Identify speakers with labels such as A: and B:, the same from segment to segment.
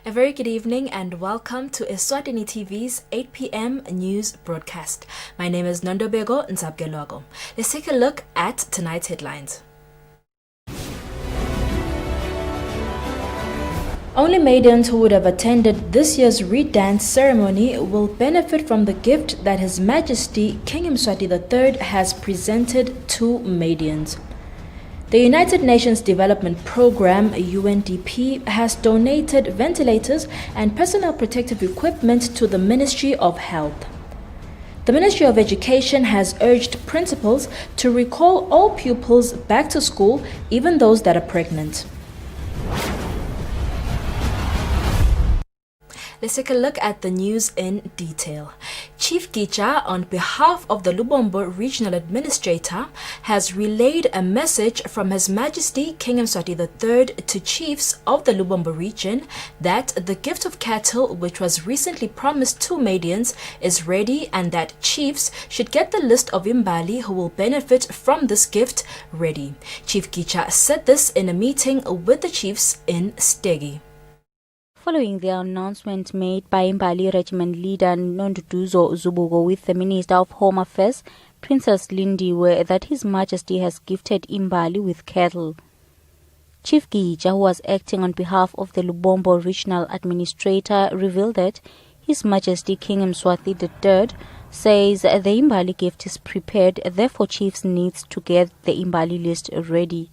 A: A very good evening and welcome to Eswatini TV's 8 p.m. news broadcast. My name is Nondobego Nzabgelwago. Let's take a look at tonight's headlines. Only maidens who would have attended this year's Reed Dance ceremony will benefit from the gift that His Majesty King Mswati III has presented to maidens. The United Nations Development Programme, UNDP, has donated ventilators and personal protective equipment to the Ministry of Health. The Ministry of Education has urged principals to recall all pupils back to school, even those that are pregnant. Let's take a look at the news in detail. Chief Gicha, on behalf of the Lubombo Regional Administrator, has relayed a message from His Majesty King Mswati III to chiefs of the Lubombo region that the gift of cattle, which was recently promised to maidens, is ready and that chiefs should get the list of Imbali who will benefit from this gift ready. Chief Gicha said this in a meeting with the chiefs in Stegi.
B: Following the announcement made by Imbali Regiment leader Nonduduzo Zubugo with the Minister of Home Affairs, Princess Lindiwe, that His Majesty has gifted Imbali with cattle. Chief Gicha, who was acting on behalf of the Lubombo Regional Administrator, revealed that His Majesty King Mswati III says the Imbali gift is prepared, therefore chiefs needs to get the Imbali list ready.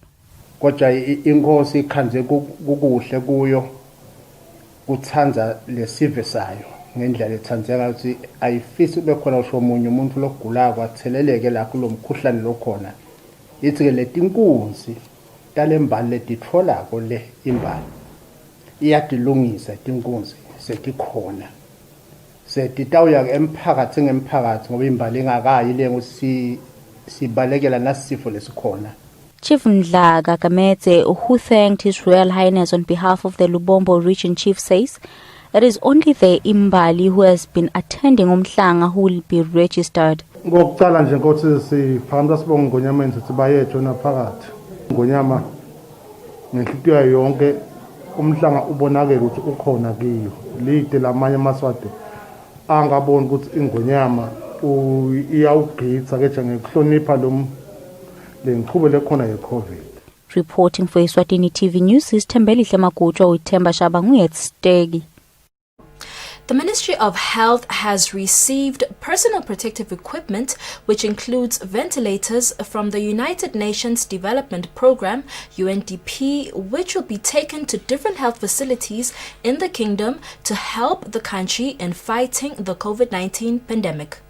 C: Uthanza lesive sayo ngendlela ethanzeka ukuthi ayifisi ube khona usho umunye umuntu lokugula kwatheleleke la kulomkhuhlane lokhona ithi ke letinkunzi talembali letithola ko le imbali iyadilungisa tinkunzi setikhona setitawuya emphakathi ngemphakathi ngoba imbali ingakayi le ngosi sibalekela nasifo lesikhona.
B: Chief Ndlaga Kamete, who thanked His Royal Highness on behalf of the Lubombo region chief, says it is only the Imbali who has been attending umhlanga who will be registered.
D: Ngokuqala nje nkosi siphanda sibonga Ngonyama enzithi bayethu naphakathi. Ngonyama ngenhlitiyo yonke umhlanga ubonakela ukuthi ukhona kiyo. Lide lamanye amaswati angaboni ukuthi iNgonyama iyawugitsa ke nje ngekuhlonipha lo
B: Reporting for Eswatini TV News is Tembelihle Makutwa with Temba Shabangu at Stegi.
A: The Ministry of Health has received personal protective equipment, which includes ventilators from the United Nations Development Programme, UNDP, which will be taken to different health facilities in the kingdom to help the country in fighting the COVID-19 pandemic.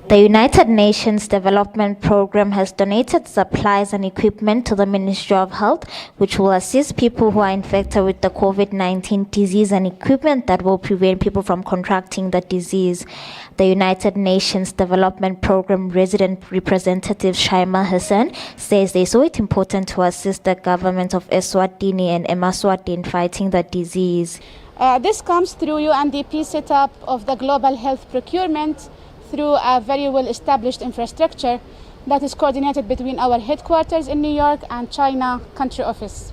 E: The United Nations Development Programme has donated supplies and equipment to the Ministry of Health, which will assist people who are infected with the COVID-19 disease and equipment that will prevent people from contracting the disease. The United Nations Development Programme resident representative Shaima Hassan says they saw it important to assist the government of Eswatini and Eswatini in fighting the disease.
F: This comes through UNDP setup of the global health procurement through a very well-established infrastructure that is coordinated between our headquarters in New York and China country office.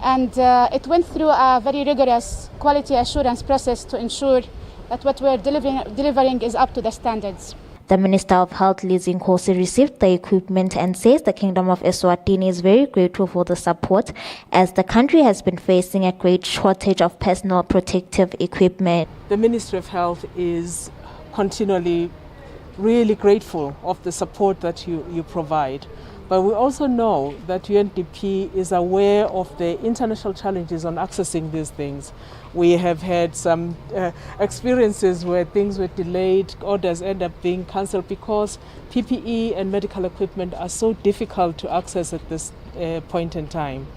F: And it went through a very rigorous quality assurance process to ensure that what we're delivering is up to the standards.
E: The Minister of Health, Liz Nkosi, received the equipment and says the Kingdom of Eswatini is very grateful for the support as the country has been facing a great shortage of personal protective equipment.
G: The Ministry of Health is continually really grateful of the support that you provide. But we also know that UNDP is aware of the international challenges on accessing these things. We have had some experiences where things were delayed, orders end up being cancelled because PPE and medical equipment are so difficult to access at this point in time.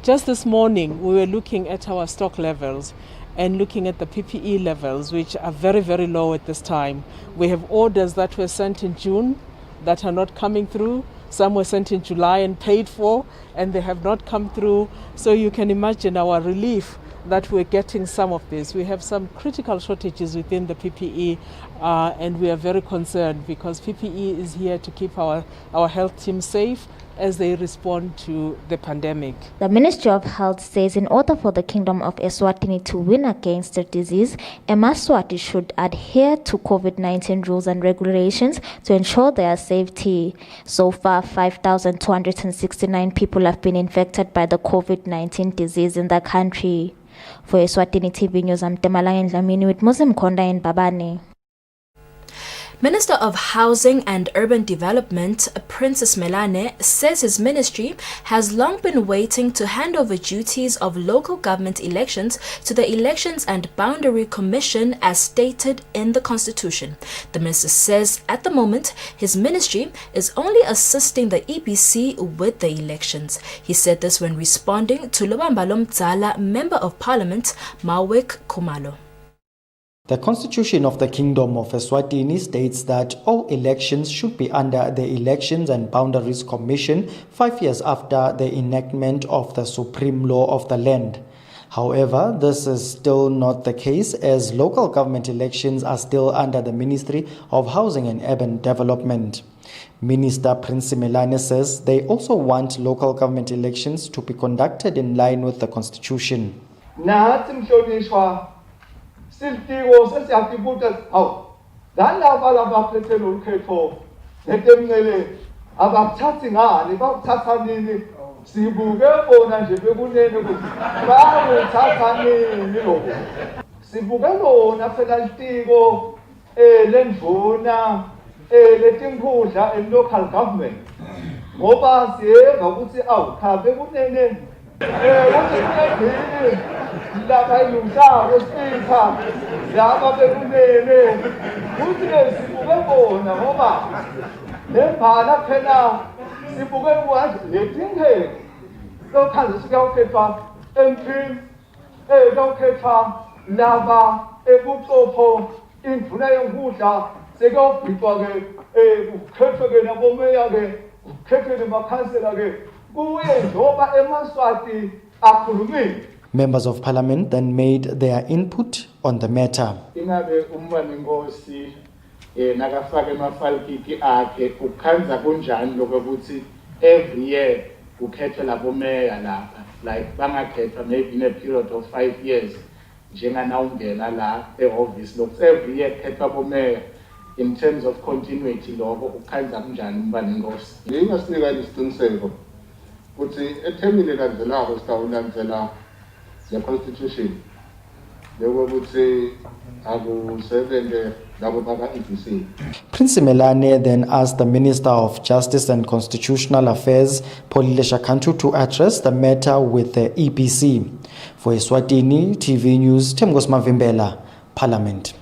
G: Just this morning, we were looking at our stock levels and looking at the PPE levels, which are very, very low at this time. We have orders that were sent in June that are not coming through. Some were sent in July and paid for, and they have not come through. So you can imagine our relief that we're getting some of this. We have some critical shortages within the PPE, and we are very concerned because PPE is here to keep our health team safe, as they respond to the pandemic.
E: The Ministry of Health says in order for the Kingdom of Eswatini to win against the disease, Eswatini should adhere to COVID-19 rules and regulations to ensure their safety. So far, 5,269 people have been infected by the COVID-19 disease in the country. For Eswatini TV News, I'm Temalang Ndlamini with Muslim Konda in Babane.
A: Minister of Housing and Urban Development, Princess Melane, says his ministry has long been waiting to hand over duties of local government elections to the Elections and Boundary Commission as stated in the Constitution. The minister says at the moment his ministry is only assisting the EBC with the elections. He said this when responding to Lobambalo Mdzala, Member of Parliament, Mawek Khumalo.
H: The Constitution of the Kingdom of Eswatini states that all elections should be under the Elections and Boundaries Commission 5 years after the enactment of the supreme law of the land. However, this is still not the case as local government elections are still under the Ministry of Housing and Urban Development. Minister Prince Melane says they also want local government elections to be conducted in line with the Constitution.
I: Siltiko sesiyakibuta hawu nalaba labaphethe lo mkhetho netemngele abakuthathi ngani bakuthatha nini sibuke bona nje bekunene ukuthi bakuthatha nini lokho sibuke lona phela litiko lendvuna letinkhundla local government ngoba siyeva ukuthi awu cha bekunene ukuthi lapha ilungisa speaker laba bekunene kuthi sibuke bona ngoba lembhala phela sibuke kwathi letinhe lokhazi sikawukhetha MP lokhetha laba ebuchopho indvuna yenkundla sekawubhicwa ke kukhethwe ke nabomeya ke kukhethwe namakhansela ke kuye njoba eMaswati akhulumile.
H: Members of Parliament then made their input on the matter.
I: Ingabe umbani nakafaka emafalkiti akhe ukhanza kunjani lokuthi every year ukhethwe labo mayor lapha like bangakhethwa maybe in a period of 5 years njengana ungena la eoffice lokho every year khethwa abo mayor in terms of continuity lokho ukhanza kunjani umbani inkosi ngingasinika isiqiniseko ukuthi ethemile landzelako sitawulandzela the Constitution.
H: Prince Melane then asked the Minister of Justice and Constitutional Affairs, Polilesha Kantu, to address the matter with the EBC. For Eswatini TV News, Temgos Mavimbela, Parliament.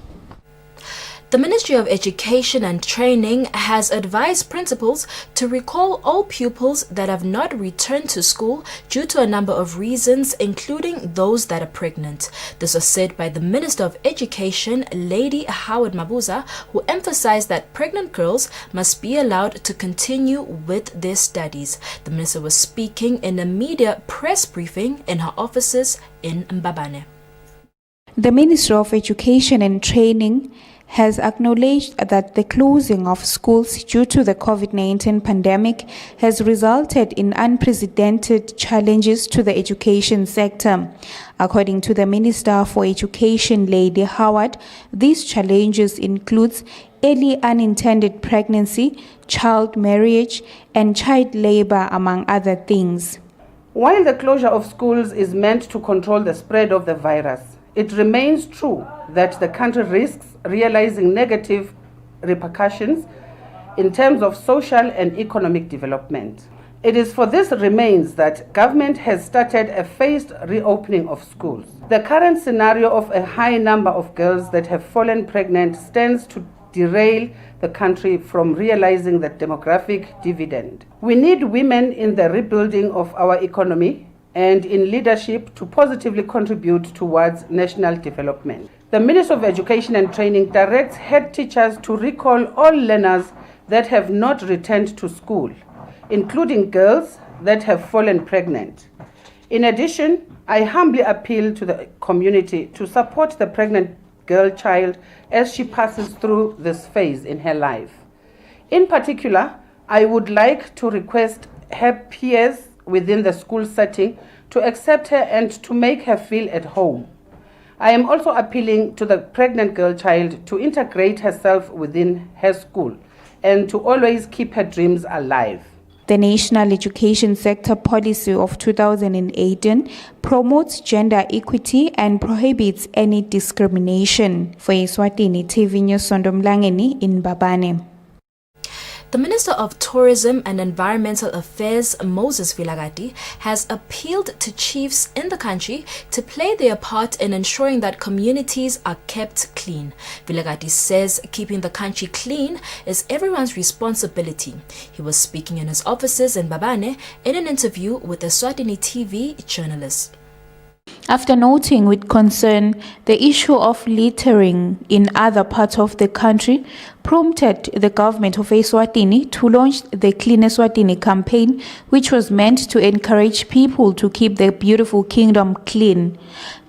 A: The Ministry of Education and Training has advised principals to recall all pupils that have not returned to school due to a number of reasons, including those that are pregnant. This was said by the Minister of Education, Lady Howard Mabuza, who emphasized that pregnant girls must be allowed to continue with their studies. The minister was speaking in a media press briefing in her offices in Mbabane.
J: The Ministry of Education and Training has acknowledged that the closing of schools due to the COVID-19 pandemic has resulted in unprecedented challenges to the education sector. According to the Minister for Education, Lady Howard, these challenges include early unintended pregnancy, child marriage, and child labor, among other things.
K: While the closure of schools is meant to control the spread of the virus, it remains true that the country risks realizing negative repercussions in terms of social and economic development. It is for this remains that government has started a phased reopening of schools. The current scenario of a high number of girls that have fallen pregnant stands to derail the country from realizing the demographic dividend. We need women in the rebuilding of our economy and in leadership to positively contribute towards national development. The Ministry of Education and Training directs head teachers to recall all learners that have not returned to school, including girls that have fallen pregnant. In addition, I humbly appeal to the community to support the pregnant girl child as she passes through this phase in her life. In particular, I would like to request her peers within the school setting to accept her and to make her feel at home. I am also appealing to the pregnant girl child to integrate herself within her school and to always keep her dreams alive.
J: The National Education Sector Policy of 2018 promotes gender equity and prohibits any discrimination. For Eswatini TV News, Sondomlangeni in Babane.
A: The Minister of Tourism and Environmental Affairs, Moses Vilagati, has appealed to chiefs in the country to play their part in ensuring that communities are kept clean. Vilagati says keeping the country clean is everyone's responsibility. He was speaking in his offices in Babane in an interview with Eswatini TV journalists.
J: After noting with concern the issue of littering in other parts of the country, prompted the government of Eswatini to launch the Clean Eswatini campaign, which was meant to encourage people to keep their beautiful kingdom clean.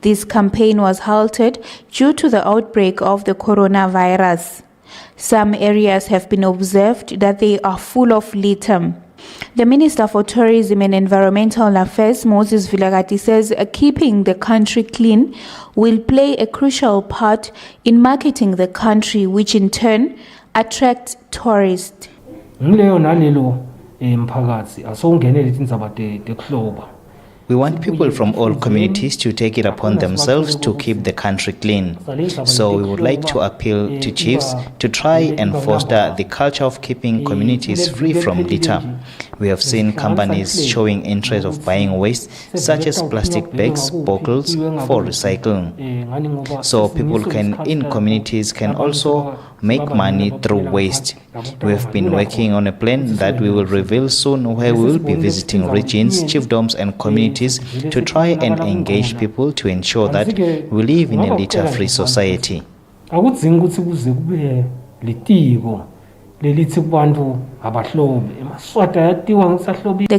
J: This campaign was halted due to the outbreak of the coronavirus. Some areas have been observed that they are full of litter. The Minister for Tourism and Environmental Affairs, Moses Vilagati, says keeping the country clean will play a crucial part in marketing the country, which in turn attracts tourists.
L: We want people from all communities to take it upon themselves to keep the country clean. So we would like to appeal to chiefs to try and foster the culture of keeping communities free from litter. We have seen companies showing interest of buying waste such as plastic bags, bottles for recycling. So people in communities can also make money through waste. We have been working on a plan that we will reveal soon, where we will be visiting regions, chiefdoms and communities to try and engage people to ensure that we live in a litter-free society.
J: The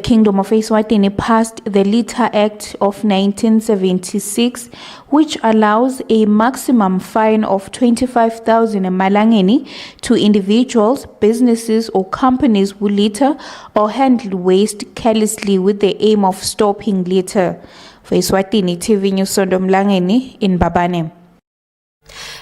J: Kingdom of Eswatini passed the Litter Act of 1976, which allows a maximum fine of 25,000 malangeni to individuals, businesses or companies who litter or handle waste carelessly with the aim of stopping litter. For Eswatini TV News, Sondomlangeni in Babane.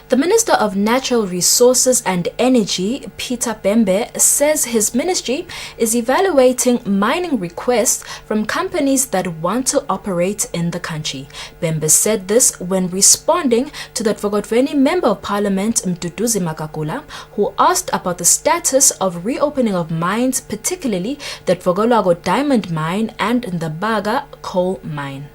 A: The Minister of Natural Resources and Energy, Peter Bembe, says his ministry is evaluating mining requests from companies that want to operate in the country. Bembe said this when responding to the Eswatini Member of Parliament, Mduduzi Makakula, who asked about the status of reopening of mines, particularly the Eswatini Diamond Mine and the Baga Coal Mine.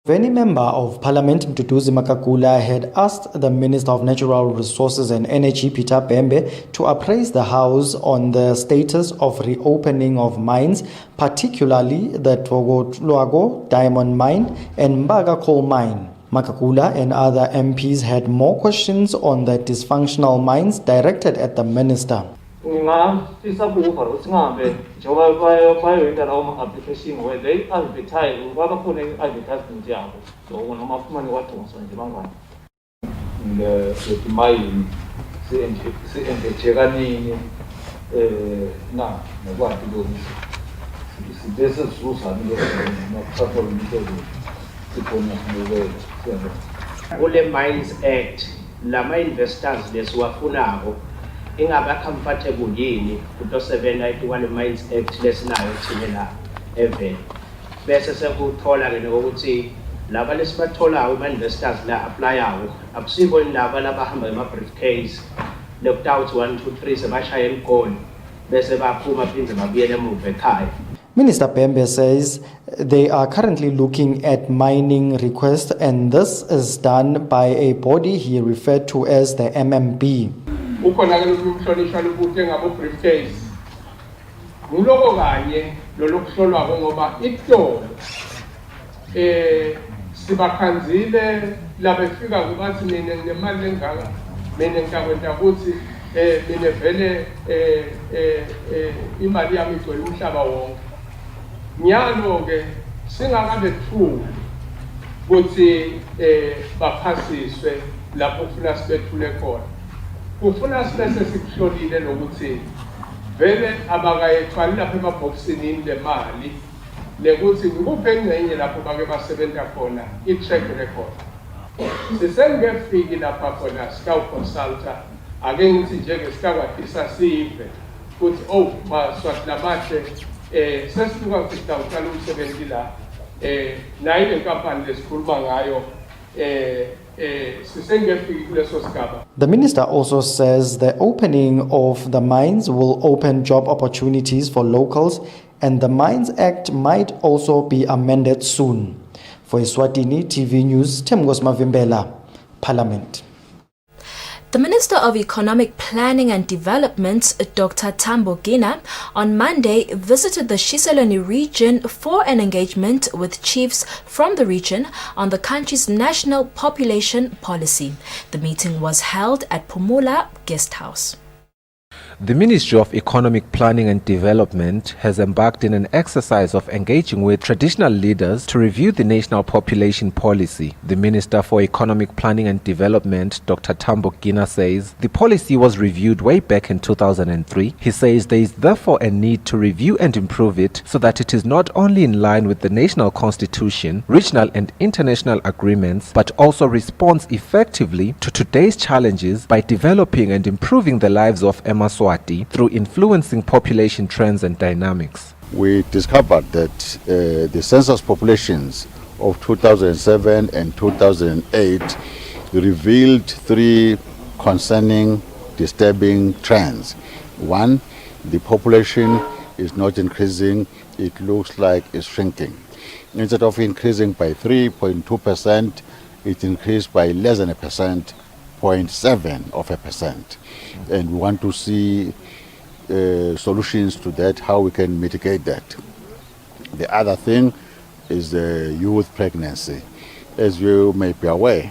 H: Any member of Parliament, Mduduzi Makakula, had asked the Minister of Natural Resources and Energy, Peter Bembe, to appraise the House on the status of reopening of mines, particularly the Eswatini Diamond Mine and Baga Coal Mine. Makakula and other MPs had more questions on the dysfunctional mines directed at the Minister.
M: Application where they advertise, advertisement job. So when I'm up money, what was on the mine, the Cherani, now, what to do? This is Susan, not suffering
N: All the Mines Act, Lama investors, there's Wafunabo. Ingaba comfortable yini kuto 791 Mines Act lesinayo thina even bese sekuthola ke ukuthi laba lesibathola uma investors la applyayo akusibo indaba labahamba ema briefcase locked 1 2 3 sebashaya emgoli bese baphuma phinde babuyele emuva ekhaya.
H: Minister Bembe says they are currently looking at mining requests, and this is done by a body he referred to as the MMB.
I: Ukhona ke lokuhlolisha lokuthi ngabo briefcase nguloko kanye lo lokuhlolwa ngoba itolo sibakhanzile labefika kubathi mina nemali lengaka mina ngikakwenta ukuthi mina vele imali yami igcwele umhlaba wonke nyalo ke singakabe true ukuthi baphasiswe lapho ufuna sibethule khona ufuna sibese sikuhlolile lokuthi vele abakayethwali lapha emabhokisini le mali lekuthi ngikuphi engcenye lapho bake basebenza khona i-track record. Sisengefiki lapha khona sikawuconsulta ake ngithi njenge sikakwatisa sive ukuthi maswati lamahle sesifika ukuthi sitawuqala umsebenzi la nayi le nkampani lesikhuluma ngayo
H: The minister also says the opening of the mines will open job opportunities for locals, and the Mines Act might also be amended soon. For Eswatini TV News, Temgos Mavimbela, Parliament.
A: The Minister of Economic Planning and Development, Dr. Tambo Gina, on Monday visited the Shiselweni region for an engagement with chiefs from the region on the country's national population policy. The meeting was held at Pumula Guest House.
O: The Ministry of Economic Planning and Development has embarked in an exercise of engaging with traditional leaders to review the national population policy. The Minister for Economic Planning and Development, Dr. Tambo Gina, says the policy was reviewed way back in 2003. He says there is therefore a need to review and improve it so that it is not only in line with the national constitution, regional and international agreements, but also responds effectively to today's challenges by developing and improving the lives of Eswatini through influencing population trends and dynamics.
P: We discovered that the census populations of 2007 and 2008 revealed three concerning disturbing trends. One, the population is not increasing, it looks like it's shrinking. Instead of increasing by 3.2%, it increased by less than 1%, 0.7%. And we want to see solutions to that, how we can mitigate that. The other thing is the youth pregnancy. As you may be aware,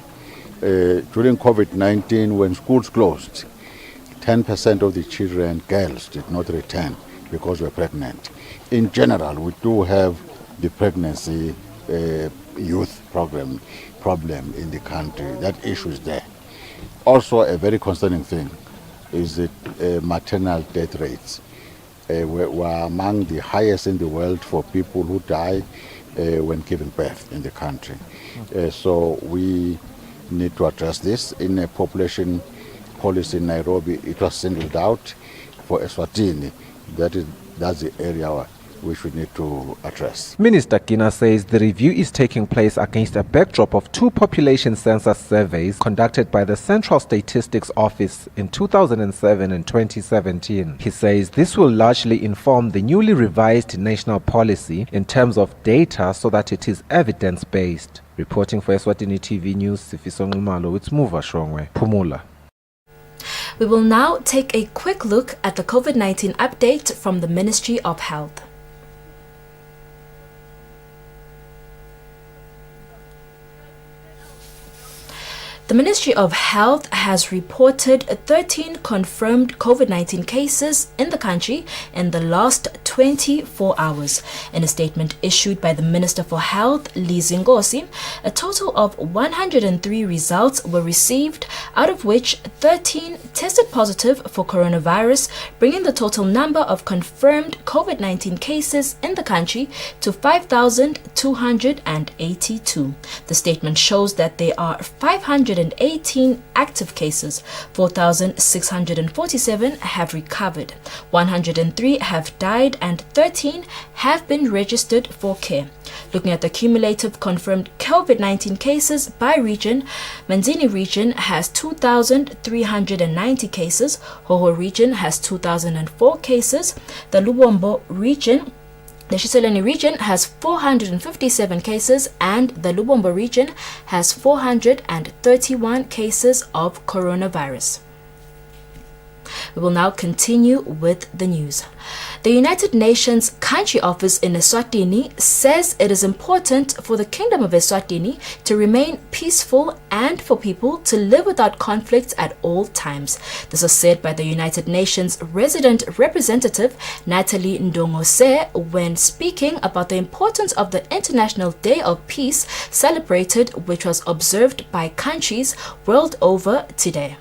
P: during COVID-19, when schools closed, 10% of the children, girls, did not return because they were pregnant. In general, we do have the pregnancy youth problem in the country. That issue is there. Also, a very concerning thing is the maternal death rates. We're among the highest in the world for people who die when giving birth in the country. So we need to address this. In a population policy in Nairobi, it was singled out for Eswatini. That's the area which we need to address.
O: Minister Gina says the review is taking place against a backdrop of two population census surveys conducted by the Central Statistics Office in 2007 and 2017. He says this will largely inform the newly revised national policy in terms of data so that it is evidence-based. Reporting for Eswatini TV News, Sifiso Ngumalo, it's Muva Shongwe, Pumula.
A: We will now take a quick look at the COVID-19 update from the Ministry of Health. The Ministry of Health has reported 13 confirmed COVID-19 cases in the country in the last 24 hours. In a statement issued by the Minister for Health, Lizi Ngosi, a total of 103 results were received, out of which 13 tested positive for coronavirus, bringing the total number of confirmed COVID-19 cases in the country to 5,282. The statement shows that there are 518 active cases, 4,647 have recovered, 103 have died, and 13 have been registered for care. Looking at the cumulative confirmed COVID-19 cases by region, Manzini region has 2,390 cases, Hoho region has 2,004 cases, the Lubombo region, the Shiselweni region has 457 cases, and the Lubombo region has 431 cases of coronavirus. We will now continue with the news. The United Nations Country Office in Eswatini says it is important for the Kingdom of Eswatini to remain peaceful and for people to live without conflicts at all times. This was said by the United Nations resident representative Natalie Ndongose when speaking about the importance of the International Day of Peace celebrated, which was observed by countries world over today.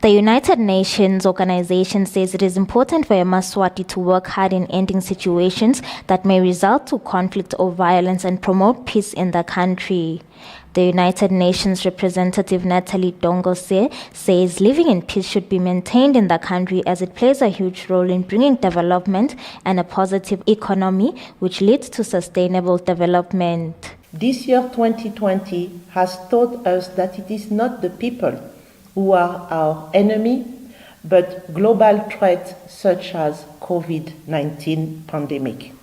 E: The United Nations organization says it is important for Eswatini to work hard in ending situations that may result to conflict or violence and promote peace in the country. The United Nations representative Natalie Dongose says living in peace should be maintained in the country as it plays a huge role in bringing development and a positive economy which leads to sustainable development.
Q: This year 2020 has taught us that it is not the people who are our enemy, but global threats such as COVID-19 pandemic.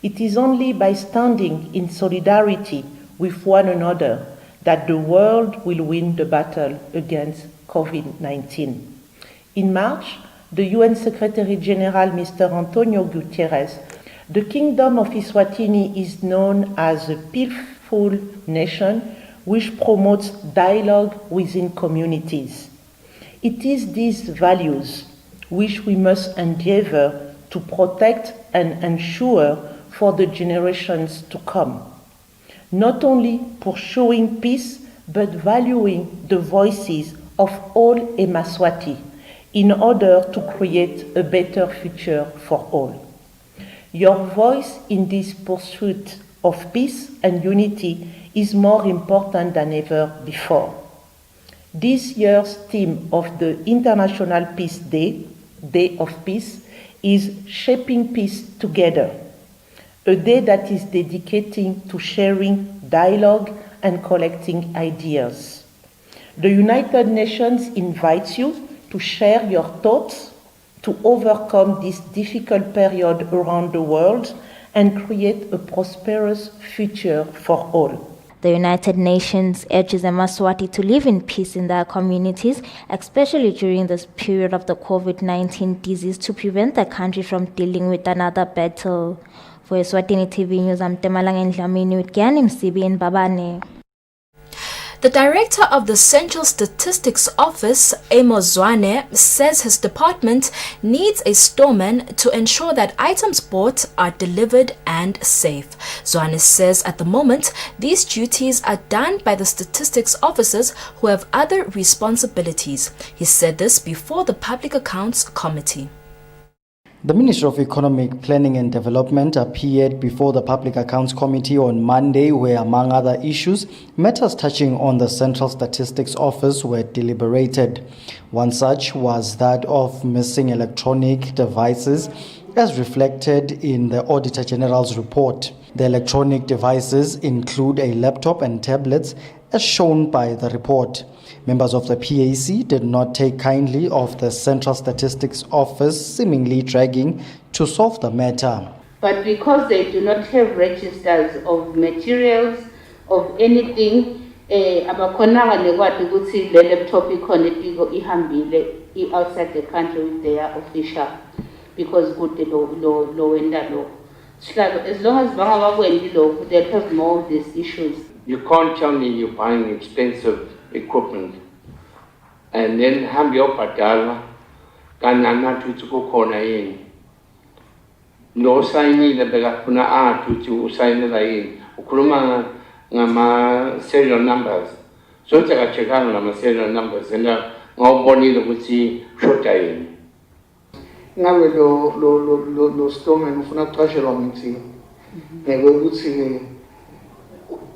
Q: It is only by standing in solidarity with one another that the world will win the battle against COVID-19. In March, the UN Secretary General, Mr. Antonio Guterres, the Kingdom of Eswatini is known as a peaceful nation which promotes dialogue within communities. It is these values which we must endeavor to protect and ensure for the generations to come. Not only pursuing peace, but valuing the voices of all Eswatini in order to create a better future for all. Your voice in this pursuit of peace and unity is more important than ever before. This year's theme of the International Peace Day, Day of Peace, is Shaping Peace Together, a day that is dedicated to sharing dialogue and collecting ideas. The United Nations invites you to share your thoughts to overcome this difficult period around the world and create a prosperous future for all.
E: The United Nations urges Eswatini to live in peace in their communities, especially during this period of the COVID-19 disease, to prevent the country from dealing with another battle. For Eswatini TV News, I'm Temalang Ndlamini with Gianni Msibi in Babane.
A: The director of the Central Statistics Office, Amos Zwane, says his department needs a storeman to ensure that items bought are delivered and safe. Zwane says at the moment, these duties are done by the statistics officers who have other responsibilities. He said this before the Public Accounts Committee.
H: The Ministry of Economic Planning and Development appeared before the Public Accounts Committee on Monday, where, among other issues, matters touching on the Central Statistics Office were deliberated. One such was that of missing electronic devices, as reflected in the Auditor General's report. The electronic devices include a laptop and tablets, as shown by the report. Members of the PAC did not take kindly of the Central Statistics Office seemingly dragging to solve the matter.
R: But because they do not have registers of materials, of anything, abakhonanga nekwadi ukuthi le laptop ikhona ihambile outside the country with their official, because kude lo wenda lo. As long as bangabakwendi lokho, they'll have more of these issues.
S: You can't tell me you're buying expensive equipment and then hambe uyobhadala kananathi uthi kukhona yini lo sayinile bekafuna athi uthi usayinela yini ukhuluma ngama serial numbers so akachekana ngama serial numbers and ngawubonile ukuthi shoda yini
I: ngabe lo storeman ufuna ukuqashelwa ngithini ngeke ukuthi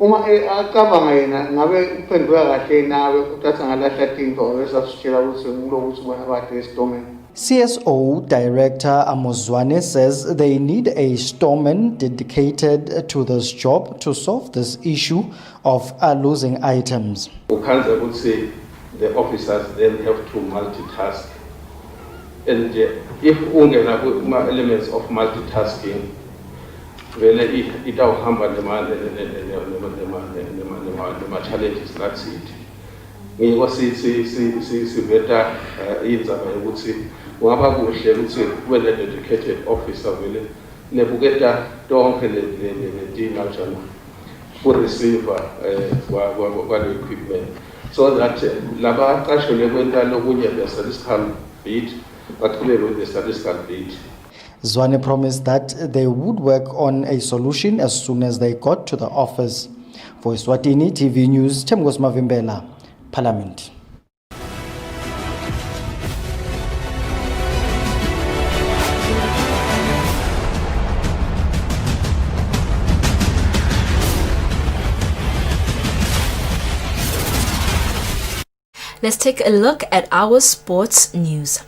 I: uma acabanga yena ngabe uphendula kahle nawe uthatha ngalahla tinto besasitshela ukuthi ngilokuthi bona kade storeman.
H: CSO Director Amos Zwane says they need a storeman dedicated to this job to solve this issue of losing items.
S: Ukhanza ukuthi the officers then have to multitask, and if ungena kuma elements of multitasking vele itawuhamba nema-challenges nakusithi ngiko siveta indzaba yokuthi kungaba kuhle ukuthi kube ne-dedicated officer vele nebuketa tonke letinajana kureceiver kwale-equipment so that laba aqashelwe kwenta lokunye the-statistical bit baqhubeke with the statistical bit.
H: Zwane promised that they would work on a solution as soon as they got to the office. For Eswatini TV News, Temgos Mavimbela, Parliament.
A: Let's take a look at our sports news.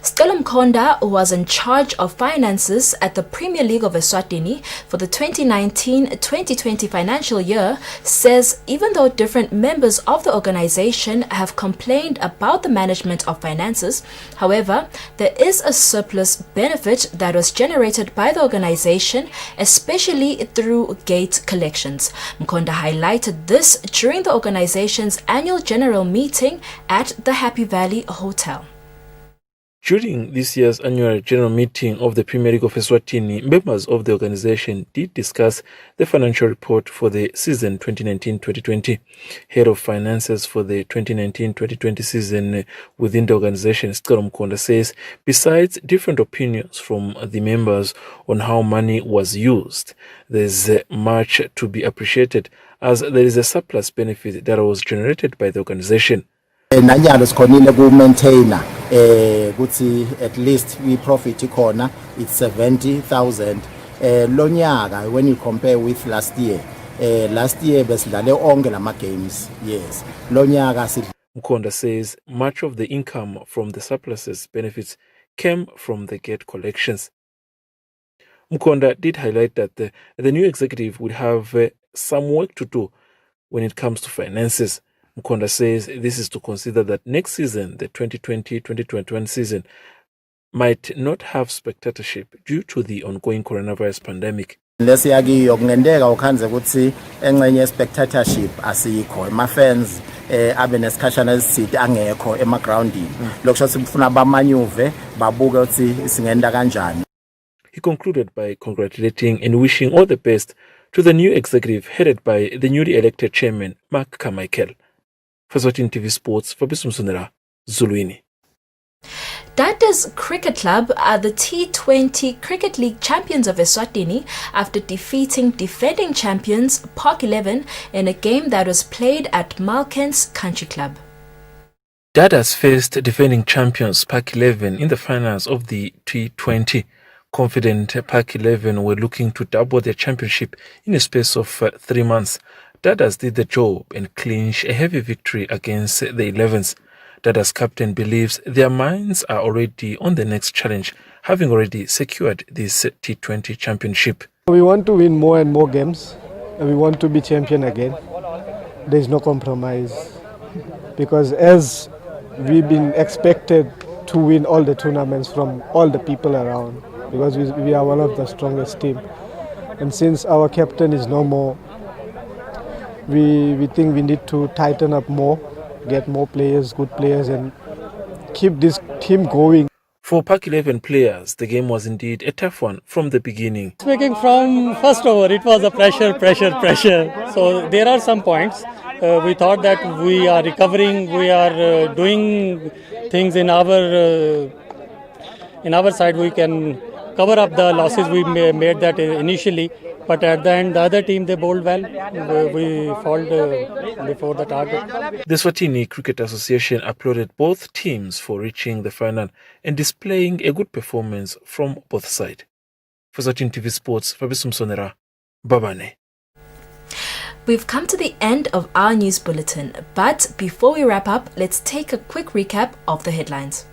A: Stella Mkonda, who was in charge of finances at the Premier League of Eswatini for the 2019-2020 financial year, says even though different members of the organization have complained about the management of finances, however, there is a surplus benefit that was generated by the organization, especially through gate collections. Mkonda highlighted this during the organization's annual general meeting at the Happy Valley Hotel.
T: During this year's annual general meeting of the Premier League of Eswatini, members of the organization did discuss the financial report for the season 2019-2020. Head of finances for the 2019-2020 season within the organization, Stella Mkonda, says besides different opinions from the members on how money was used, there's much to be appreciated as there is a surplus benefit that was generated by the organization.
U: Nanyalo sikhonile ku maintainer kuthi at least we profit ikhona it's 70,000 lonyaka when you compare with last year besidlale onke lama games. Yes, lonyaka.
T: Mkonda says much of the income from the surpluses benefits came from the gate collections. Mkonda did highlight that the new executive would have some work to do when it comes to finances. Mkonda says this is to consider that next season, the 2020-2021 season, might not have spectatorship due to the ongoing coronavirus pandemic.
U: Lesiyakiyo kungenzeka ukhanze ukuthi encenye spectatorship asikho, ama fans abe nesikhashana esithide angekho emagroundini. Lokusho sifuna bamanyuve babuke ukuthi singenda kanjani.
T: He concluded by congratulating and wishing all the best to the new executive headed by the newly elected chairman, Mark Carmichael. For Eswatini TV Sports, Fabrice Msonera, Zuluini.
A: Dada's Cricket Club are the T20 Cricket League champions of Eswatini after defeating defending champions Park 11 in a game that was played at Malkens Country Club.
T: Dada's faced defending champions Park 11 in the finals of the T20. Confident Park 11 were looking to double their championship in a space of 3 months. Dadas did the job and clinched a heavy victory against the 11s. Dadas captain believes their minds are already on the next challenge, having already secured this T20 championship.
V: We want to win more and more games. We want to be champion again. There is no compromise. Because as we've been expected to win all the tournaments from all the people around, because we are one of the strongest team. And since our captain is no more, we think we need to tighten up more, get more players, good players, and keep this team going.
T: For Park 11 players, the game was indeed a tough one from the beginning.
W: Speaking from first over, it was a pressure. So there are some points. We thought that we are recovering, we are doing things in our side. We can cover up the losses we made that initially. But at the end, the other team, they bowled well. We fought before the target.
T: The Eswatini Cricket Association applauded both teams for reaching the final and displaying a good performance from both sides. For Eswatini TV Sports, Fabrice Msonera, Babane.
A: We've come to the end of our news bulletin, but before we wrap up, let's take a quick recap of the headlines.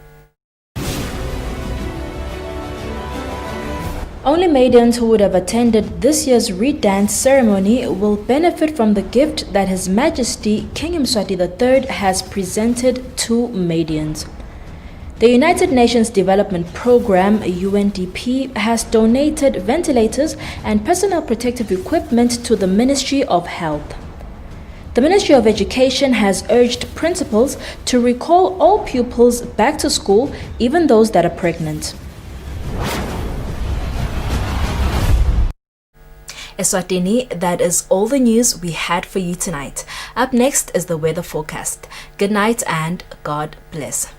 A: Only maidens who would have attended this year's Reed Dance ceremony will benefit from the gift that His Majesty King Mswati III has presented to maidens. The United Nations Development Programme, UNDP, has donated ventilators and personal protective equipment to the Ministry of Health. The Ministry of Education has urged principals to recall all pupils back to school, even those that are pregnant. Eswatini, that is all the news we had for you tonight. Up next is the weather forecast. Good night and God bless.